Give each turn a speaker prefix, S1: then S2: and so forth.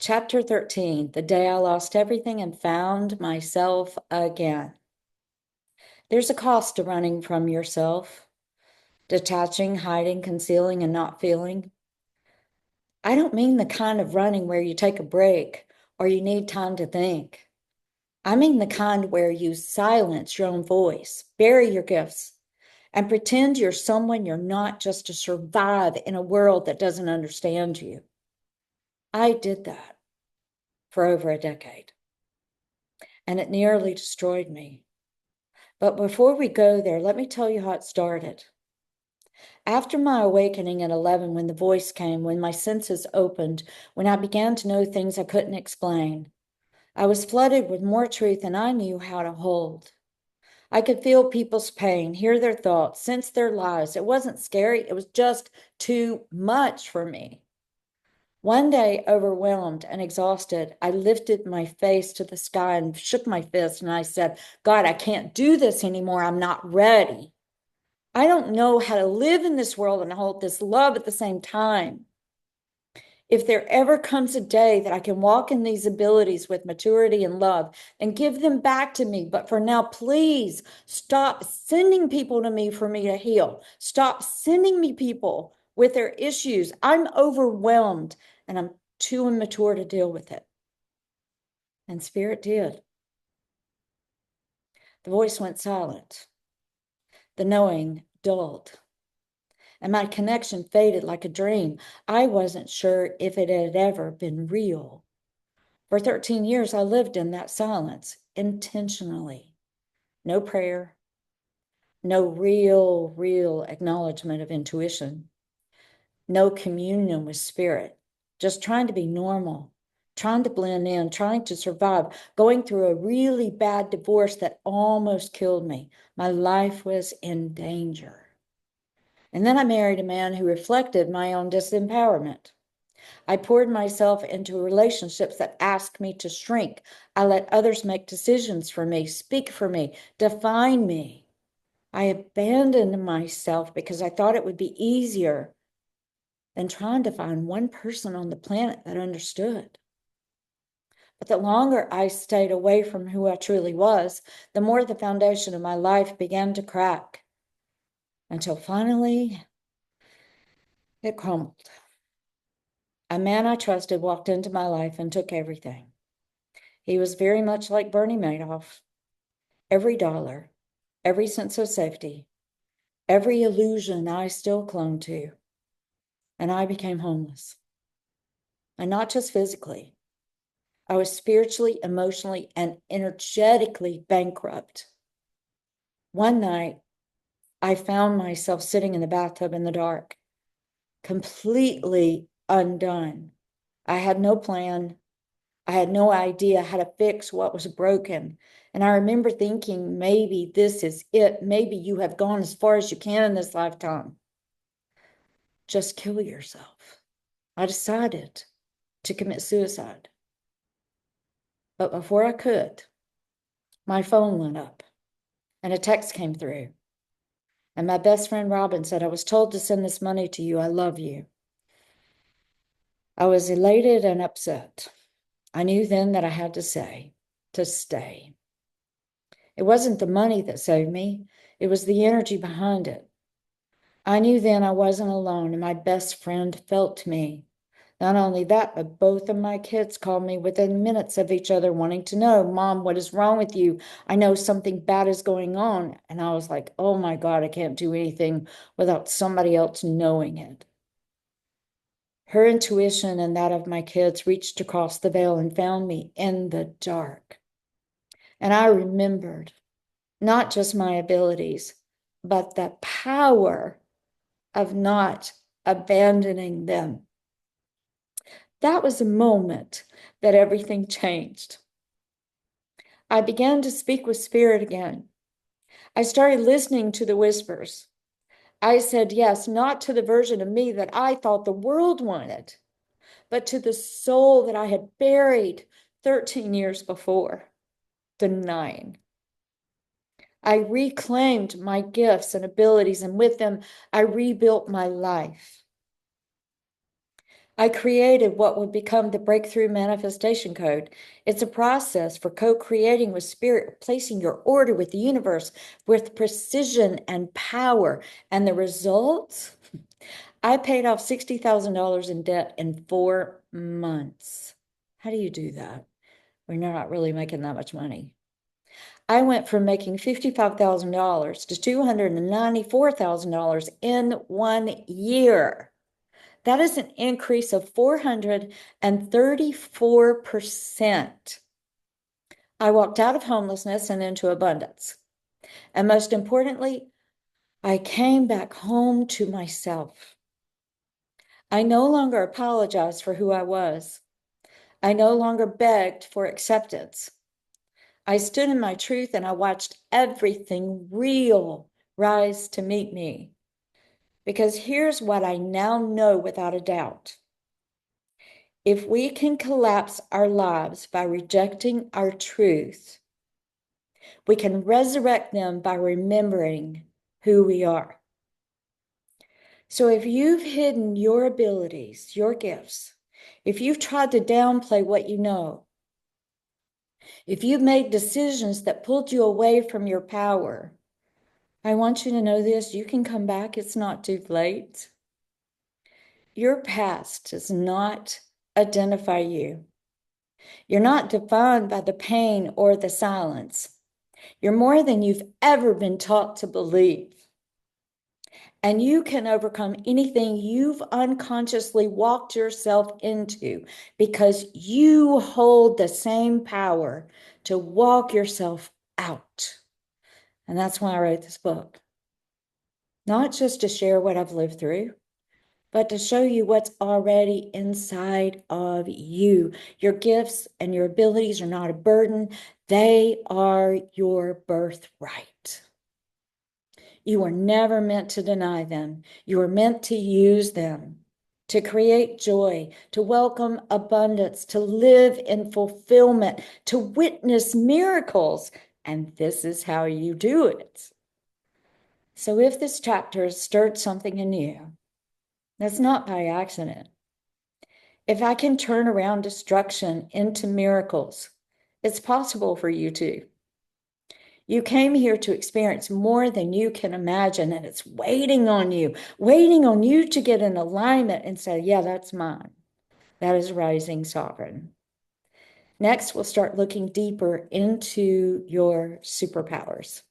S1: Chapter 13, the day I lost everything and found myself again. There's a cost to running from yourself, detaching, hiding, concealing, and not feeling. I don't mean the kind of running where you take a break or you need time to think. I mean the kind where you silence your own voice, bury your gifts, and pretend you're someone you're not just to survive in a world that doesn't understand you. I did that for over a decade, and it nearly destroyed me. But before we go there, let me tell you how it started. After my awakening at 11, when the voice came, when my senses opened, when I began to know things I couldn't explain, I was flooded with more truth than I knew how to hold. I could feel people's pain, hear their thoughts, sense their lies. It wasn't scary. It was just too much for me. One day, overwhelmed and exhausted, I lifted my face to the sky and shook my fist, and I said, God, I can't do this anymore. I'm not ready. I don't know how to live in this world and hold this love at the same time. If there ever comes a day that I can walk in these abilities with maturity and love, and give them back to me. But for now, please stop sending people to me for me to heal. Stop sending me people with their issues. I'm overwhelmed and I'm too immature to deal with it. And Spirit did. The voice went silent. The knowing dulled. And my connection faded like a dream. I wasn't sure if it had ever been real. For 13 years, I lived in that silence intentionally. No prayer, no real acknowledgement of intuition, no communion with spirit, just trying to be normal, trying to blend in, trying to survive, going through a really bad divorce that almost killed me. My life was in danger. And then I married a man who reflected my own disempowerment. I poured myself into relationships that asked me to shrink. I let others make decisions for me, speak for me, define me. I abandoned myself because I thought it would be easier than trying to find one person on the planet that understood. But the longer I stayed away from who I truly was, the more the foundation of my life began to crack, until finally it crumbled. A man I trusted walked into my life and took everything. He was very much like Bernie Madoff. Every dollar, every sense of safety, every illusion I still clung to. And I became homeless. And not just physically. I was spiritually, emotionally, and energetically bankrupt. One night, I found myself sitting in the bathtub in the dark, completely undone. I had no plan. I had no idea how to fix what was broken. And I remember thinking, maybe this is it. Maybe you have gone as far as you can in this lifetime. Just kill yourself. I decided to commit suicide. But before I could, my phone went up and a text came through. And my best friend Robin said, I was told to send this money to you. I love you. I was elated and upset. I knew then that I had to say, to stay. It wasn't the money that saved me. It was the energy behind it. I knew then I wasn't alone, and my best friend felt me. Not only that, but both of my kids called me within minutes of each other, wanting to know, Mom, what is wrong with you? I know something bad is going on. And I was like, oh my God, I can't do anything without somebody else knowing it. Her intuition and that of my kids reached across the veil and found me in the dark. And I remembered not just my abilities, but the power of not abandoning them. That was a moment that everything changed. I began to speak with spirit again. I started listening to the whispers. I said yes, not to the version of me that I thought the world wanted, but to the soul that I had buried 13 years before, denying. I reclaimed my gifts and abilities, and with them, I rebuilt my life. I created what would become the Breakthrough Manifestation Code. It's a process for co-creating with spirit, replacing your order with the universe with precision and power. And the results? I paid off $60,000 in debt in 4 months. How do you do that when you're not really making that much money? I went from making $55,000 to $294,000 in 1 year. That is an increase of 434%. I walked out of homelessness and into abundance. And most importantly, I came back home to myself. I no longer apologized for who I was. I no longer begged for acceptance. I stood in my truth and I watched everything real rise to meet me. Because here's what I now know without a doubt. If we can collapse our lives by rejecting our truth, we can resurrect them by remembering who we are. So if you've hidden your abilities, your gifts, if you've tried to downplay what you know, if you've made decisions that pulled you away from your power, I want you to know this: you can come back. It's not too late. Your past does not identify you. You're not defined by the pain or the silence. You're more than you've ever been taught to believe. And you can overcome anything you've unconsciously walked yourself into because you hold the same power to walk yourself out. And that's why I wrote this book. Not just to share what I've lived through, but to show you what's already inside of you. Your gifts and your abilities are not a burden. They are your birthright. You were never meant to deny them. You were meant to use them, to create joy, to welcome abundance, to live in fulfillment, to witness miracles. And this is how you do it. So if this chapter has stirred something in you, that's not by accident. If I can turn around destruction into miracles, it's possible for you too. You came here to experience more than you can imagine, and it's waiting on you to get in alignment and say, yeah, that's mine. That is rising sovereign. Next, we'll start looking deeper into your superpowers.